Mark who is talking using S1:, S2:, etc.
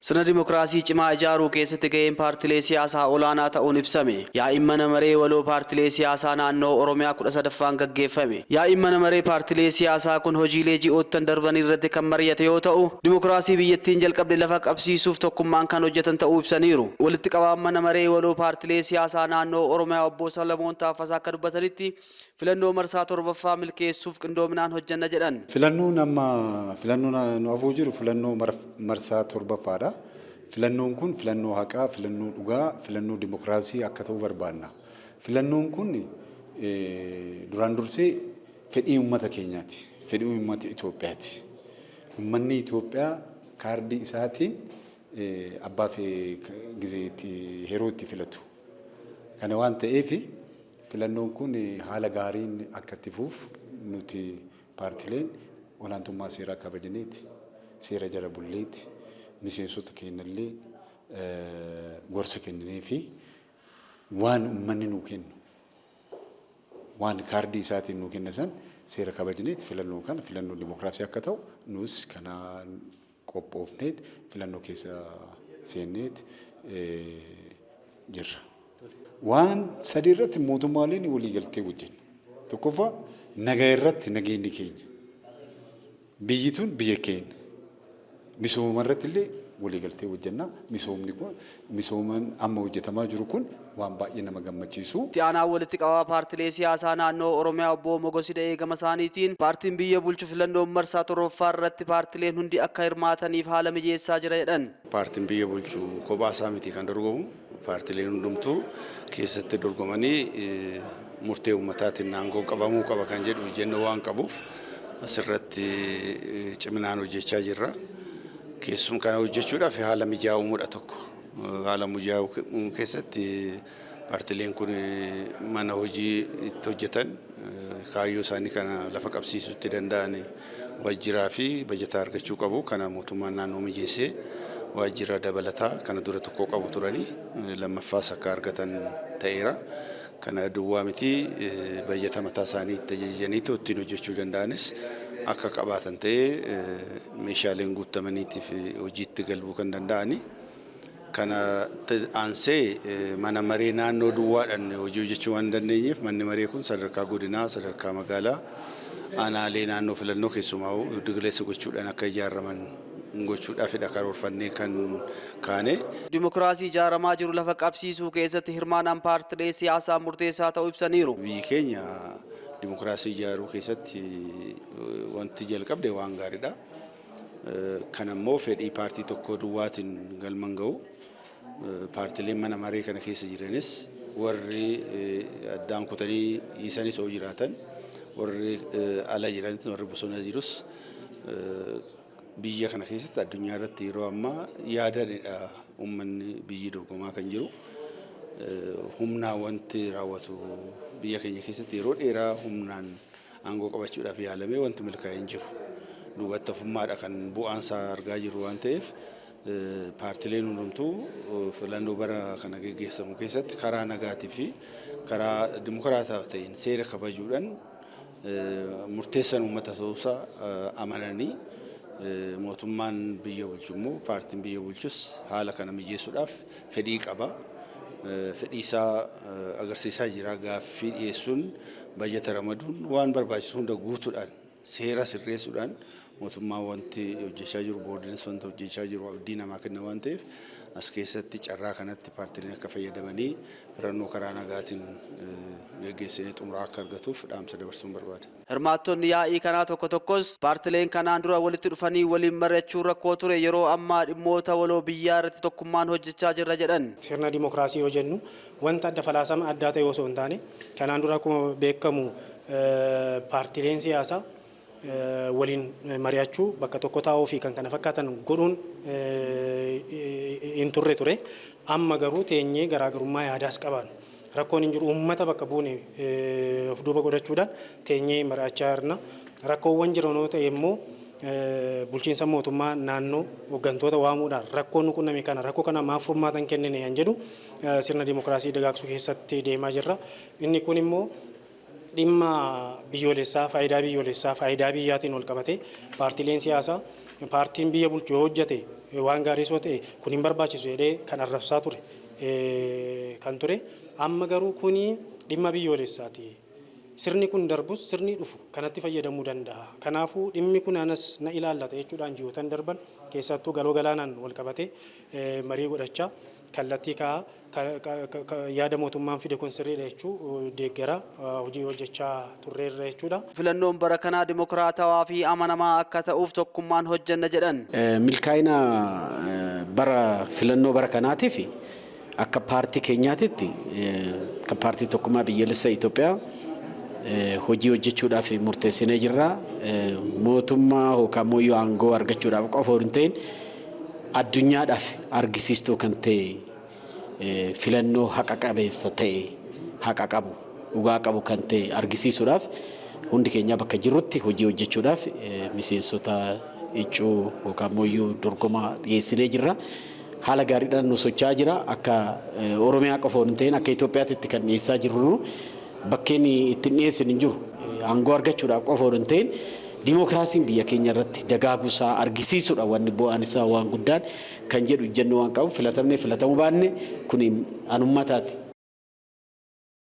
S1: Sirna dimokiraasii cimaa ijaaruu keessatti gaheen paartilee siyaasaa olaanaa ta'uun ibsame. Yaa'iin mana maree waloo paartilee siyaasaa naannoo Oromiyaa 13ffaan gaggeeffame. Yaa'iin mana maree paartilee siyaasaa kun hojiilee ji'oottan darban irratti kan mari'ate yoo ta'u, dimokiraasii biyyattiin jalqabde lafa qabsiisuuf tokkummaan kan hojjetan ta'uu ibsaniiru. Walitti qabaan mana maree waloo paartilee siyaasaa naannoo Oromiyaa obbo Salamoon Taaffasaa akka dubbatanitti filannoo marsaa torbaffaa milkeessuuf qindoominaan hojjanna jedhan.
S2: Filannoon nu afuu jiru filannoo marsaa torbaffaadha. Filannoon kun filannoo haqaa, filannoo dhugaa, filannoo dimokiraasii akka ta'u barbaanna. Filannoon kun duraan dursee fedhii uummata keenyaati. Fedhii uummata Itoophiyaati. Uummanni Itoophiyaa kaardii isaatiin abbaa fi gizeetti yeroo itti filatu. Kana waan ta'eef filannoon kun haala gaariin akka itti fufu nuti paartileen olaantummaa seeraa kabajaneeti, seera jala bulleeti, miseensota keenyallee gorsa kennanii fi waan uummanni nuu kennu, waan kaardii isaatiin nuu kenna san seera kabajaneeti filannoo kana filannoo dimokiraasii akka ta'u nus kanaan qophoofneet filannoo keessa seenneet jirra. Waan sadii irratti mootummaaleen walii galtee hojjenna. Tokkoffaa nagaa irratti nageenyi keenya. Biyyi tun biyya keenya. Misooma irratti illee walii galtee hojjenna. Misoomni kun misoomaan amma hojjetamaa jiru kun waan baay'ee nama gammachiisu.
S1: Itti aanaa walitti qabaa paartilee siyaasaa naannoo Oromiyaa obbo Mogosii Da'ee gama isaaniitiin paartiin biyya bulchu filannoon marsaa torbaffaa irratti paartileen hundi akka hirmaataniif haala mijeessaa jira jedhan.
S3: Paartiin biyya bulchu kophaa isaa miti kan dorgomu. Paartileen hundumtuu keessatti dorgomanii murtee uummataatiin aangoo qabamuu qaba kan jedhu jennee waan qabuuf asirratti ciminaan hojjechaa jirra. Keessumaa kana hojjechuudhaaf haala mijaa'uu uumuudha tokko. Haala mijaa'uu keessatti paartileen kun mana hojii itti hojjetan kaayyoo isaanii kana lafa qabsiisuutti danda'an waajjiraa fi bajataa argachuu qabu. Kana mootummaan naannoo mijeessee waajjira dabalataa kana dura tokko qabu turanii lammaffaas akka argatan ta'eera. Kana duwwaa miti bajata mataa isaanii itti ajajanii ittiin hojjechuu danda'anis akka qabaatan ta'ee meeshaaleen guutamaniitiif hojiitti galbuu kan danda'ani. Kana aansee mana maree naannoo duwwaadhaan hojii hojjechuu waan dandeenyeef manni maree kun sadarkaa godinaa, sadarkaa magaalaa, aanaalee naannoo filannoo keessumaa digleessa gochuudhaan akka ijaaraman gochuudhaafidha karoorfannee kan kaane.
S1: Dimokiraasii ijaaramaa jiru lafa qabsiisuu keessatti hirmaannaan paartilee siyaasaa murteessaa ta'uu ibsaniiru.
S3: Biyyi keenya dimokiraasii ijaaruu keessatti wanti jalqabde waan gaariidha. Kanammoo fedhii paartii tokko duwwaatiin galman ga'u. Paartileen mana maree kana keessa jiranis warri addaan kutanii dhiisanis yoo jiraatan, warri ala jiranis warri bosona jirus biyya kana keessatti addunyaa irratti yeroo ammaa yaadadha uummanni biyyi dorgomaa kan jiru. Humnaa wanti raawwatu biyya keenya keessatti yeroo dheeraa humnaan aangoo qabachuudhaaf yaalamee wanti milkaa'ee hin jiru. Duubatti hafummaadha kan bu'aansaa argaa jiru waan ta'eef paartileen hundumtuu filannoo bara kana gaggeessamu keessatti karaa nagaatii fi karaa dimokiraataa ta'een seera kabajuudhaan murteessan uummata ta'uusaa amananii mootummaan biyya bulchu immoo paartiin biyya bulchus haala kana mijeessuudhaaf fedhii qaba. Fedhii isaa agarsiisaa jira. Gaaffii dhiyeessuun bajata ramaduun waan barbaachisu hunda guutuudhaan seera sirreessuudhaan mootummaa wanti hojjechaa jiru boordiinis wanti hojjechaa jiru abdii namaa kenna waan ta'eef as keessatti carraa kanatti paartileen akka fayyadamanii filannoo karaa nagaatiin gaggeessanii xumuraa akka argatuuf dhaamsa dabarsuun barbaada.
S1: Hirmaattonni yaa'ii kanaa tokko tokkos paartileen kanaan dura walitti dhufanii waliin mari'achuun rakkoo ture yeroo ammaa dhimmoota waloo biyyaa irratti tokkummaan hojjechaa jirra jedhan.
S4: Sirna dimokiraasii yoo jennu wanta adda falaasama addaa ta'e osoo hin taane kanaan dura akkuma beekamu paartileen siyaasaa waliin mari'achuu bakka tokko taa'uu fi kan kana fakkaatan godhuun hin turre ture. Amma garuu teenyee garaagarummaa yaadaas qaban. Rakkoon hin jiru uummata bakka buune of duuba godhachuudhaan teenyee mari'achaa jirna. Rakkoowwan jiran yoo ta'e immoo bulchiinsa mootummaa naannoo hooggantoota waamuudhaan rakkoon qunname kana rakkoo kana maaf furmaatan kennine kan jedhu sirna dimokiraasii dagaagsuu keessatti deemaa jirra. Inni kun immoo dhimma biyyoolessaa faayidaa biyyaatiin ol qabate paartileen siyaasaa paartiin biyya bulchu hojjete waan gaarii soo ta'e kun hin barbaachisu jedhee kan arrabsaa ture kan ture amma garuu kuni dhimma biyyoolessaati. Sirni kun darbus sirni dhufu kanatti fayyadamuu danda'a. Kanaafuu dhimmi kun anas na ilaallata jechuudhaan ji'ootan darban keessattuu galoo galaanaan wal qabate marii godhachaa kallattii yaada mootummaan fide kun sirriidha jechuu deeggara hojii hojjechaa turreerra jechuudha.
S1: Filannoon bara kanaa dimokiraatawaa fi amanamaa akka ta'uuf tokkummaan hojjenna jedhan.
S5: Milkaa'ina bara filannoo bara kanaatiif akka paartii keenyaatitti akka paartii tokkummaa biyyaalessaa Itoophiyaa hojii hojjechuudhaaf murteessinee jirra. Mootummaa yookaan mooyyuu aangoo argachuudhaaf qofa hin ta'in addunyaadhaaf argisiistuu kan ta'e filannoo haqa qabeessa ta'e haqa qabu dhugaa qabu kan ta'e argisiisuudhaaf hundi keenya bakka jirrutti hojii hojjechuudhaaf miseensota icuu yookaan mooyyuu dorgomaa dhiyeessinee jirra. Haala gaariidhaan nu socho'aa jira. Akka Oromiyaa qofa hin ta'in akka Itoophiyaatti kan dhiyeessaa jirru bakkeen ittiin dhiyeessin hin jiru. Aangoo argachuudhaaf qofa hin ta'in Dimookiraasiin biyya keenya irratti dagaaguusaa argisiisuudha wanni bu'aan isaa waan guddaan kan jedhu ejjennoo waan qabu filatamnee filatamuu baanne kun anummataati.